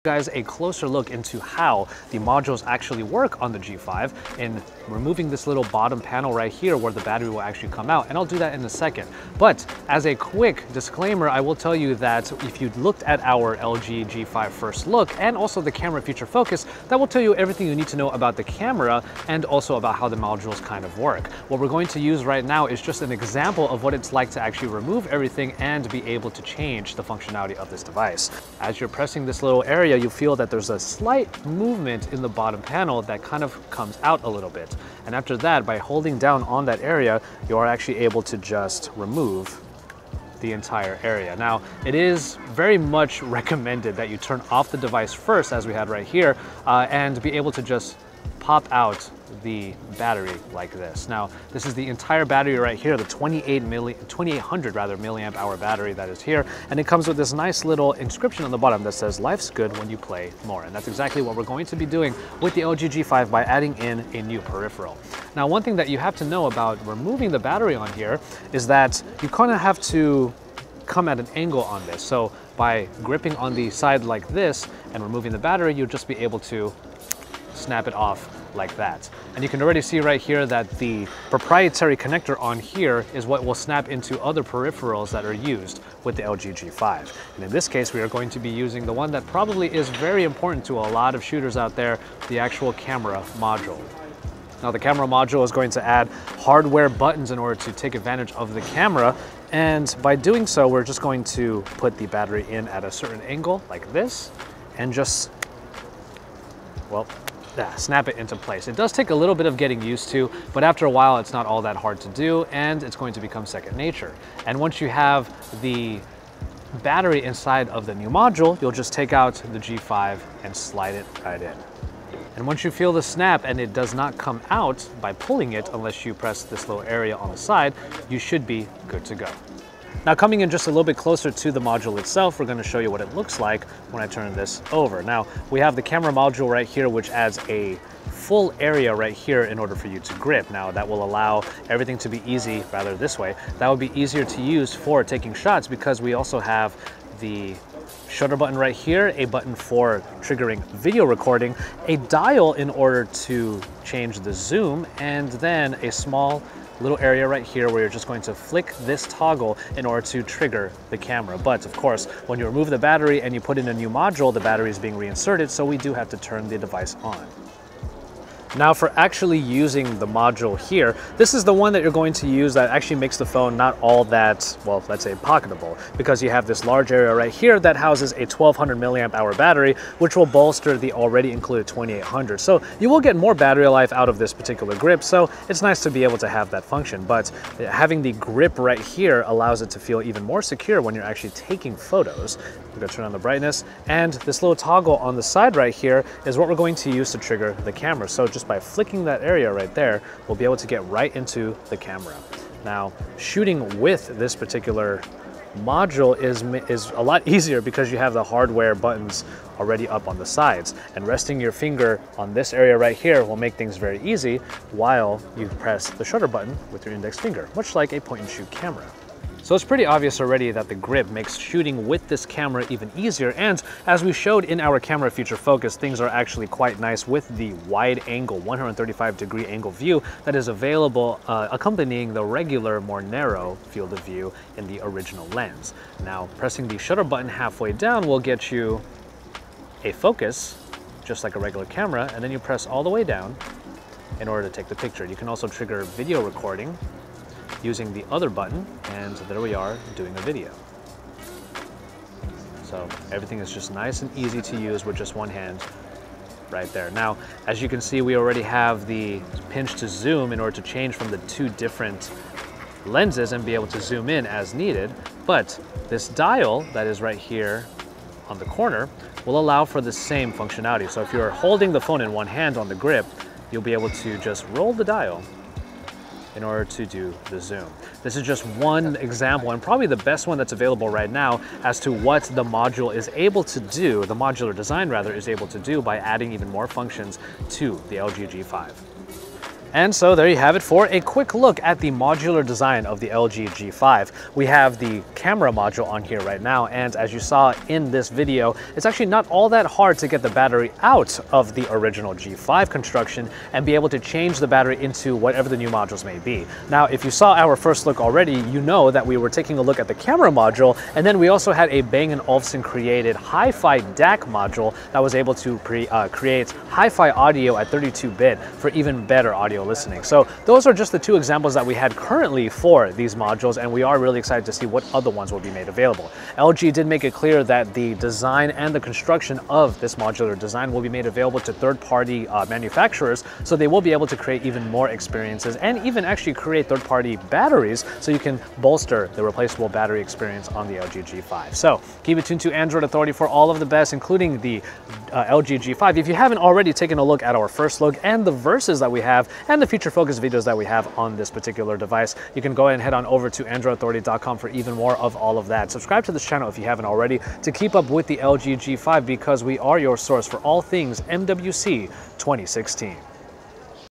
guys a closer look into how the modules actually work on the G5 in removing this little bottom panel right here where the battery will actually come out, and I'll do that in a second. But as a quick disclaimer, I will tell you that if you looked at our LG G5 first look and also the camera feature focus, that will tell you everything you need to know about the camera and also about how the modules kind of work. What we're going to use right now is just an example of what it's like to actually remove everything and be able to change the functionality of this device. As you're pressing this little area, you feel that there's a slight movement in the bottom panel that kind of comes out a little bit. And after that, by holding down on that area, you are actually able to just remove the entire area. Now, it is very much recommended that you turn off the device first, as we had right here, and be able to just pop out the battery like this. Now, this is the entire battery right here, the 2800 milliamp hour battery that is here, and it comes with this nice little inscription on the bottom that says life's good when you play more. And that's exactly what we're going to be doing with the LG G5 by adding in a new peripheral. Now, one thing that you have to know about removing the battery on here is that you kind of have to come at an angle on this. So by gripping on the side like this and removing the battery, you'll just be able to snap it off like that. And you can already see right here that the proprietary connector on here is what will snap into other peripherals that are used with the LG G5. And in this case, we are going to be using the one that probably is very important to a lot of shooters out there, the actual camera module. Now, the camera module is going to add hardware buttons in order to take advantage of the camera. And by doing so, we're just going to put the battery in at a certain angle like this and just, well, snap it into place. It does take a little bit of getting used to, but after a while, it's not all that hard to do, and it's going to become second nature. And once you have the battery inside of the new module, you'll just take out the G5 and slide it right in. And once you feel the snap and it does not come out by pulling it, unless you press this little area on the side, you should be good to go. Now, coming in just a little bit closer to the module itself, we're going to show you what it looks like when I turn this over. Now, we have the camera module right here, which adds a full area right here in order for you to grip. Now, that will allow everything to be easy, rather this way. That would be easier to use for taking shots because we also have the shutter button right here, a button for triggering video recording, a dial in order to change the zoom, and then a small little area right here where you're just going to flick this toggle in order to trigger the camera. But of course, when you remove the battery and you put in a new module, the battery is being reinserted, so we do have to turn the device on. Now, for actually using the module here, this is the one that you're going to use that actually makes the phone not all that, well, let's say pocketable, because you have this large area right here that houses a 1200 milliamp hour battery, which will bolster the already included 2800. So you will get more battery life out of this particular grip, so it's nice to be able to have that function. But having the grip right here allows it to feel even more secure when you're actually taking photos. We're going to turn on the brightness, and this little toggle on the side right here is what we're going to use to trigger the camera. So just by flicking that area right there, we'll be able to get right into the camera. Now, shooting with this particular module is a lot easier because you have the hardware buttons already up on the sides, and resting your finger on this area right here will make things very easy while you press the shutter button with your index finger, much like a point and shoot camera. So it's pretty obvious already that the grip makes shooting with this camera even easier, and as we showed in our camera feature focus, things are actually quite nice with the wide angle 135-degree angle view that is available accompanying the regular, more narrow field of view in the original lens. Now, pressing the shutter button halfway down will get you a focus, just like a regular camera, and then you press all the way down in order to take the picture. You can also trigger video recording using the other button, and there we are doing a video. So everything is just nice and easy to use with just one hand right there. Now, as you can see, we already have the pinch to zoom in order to change from the two different lenses and be able to zoom in as needed. But this dial that is right here on the corner will allow for the same functionality. So if you're holding the phone in one hand on the grip, you'll be able to just roll the dial in order to do the zoom. This is just one example, and probably the best one that's available right now as to what the module is able to do, the modular design rather, is able to do by adding even more functions to the LG G5. And so there you have it for a quick look at the modular design of the LG G5. We have the camera module on here right now, and as you saw in this video, it's actually not all that hard to get the battery out of the original G5 construction and be able to change the battery into whatever the new modules may be. Now, if you saw our first look already, you know that we were taking a look at the camera module, and then we also had a Bang & Olufsen created hi-fi DAC module that was able to create hi-fi audio at 32-bit for even better audio listening. So those are just the two examples that we had currently for these modules, and we are really excited to see what other ones will be made available. LG did make it clear that the design and the construction of this modular design will be made available to third-party manufacturers, so they will be able to create even more experiences and even actually create third-party batteries so you can bolster the replaceable battery experience on the LG G5. So keep it tuned to Android Authority for all of the best, including the LG G5. If you haven't already taken a look at our first look and the verses that we have and the feature focus videos that we have on this particular device, you can go ahead and head on over to AndroidAuthority.com for even more of all of that. Subscribe to this channel if you haven't already to keep up with the LG G5, because we are your source for all things MWC 2016.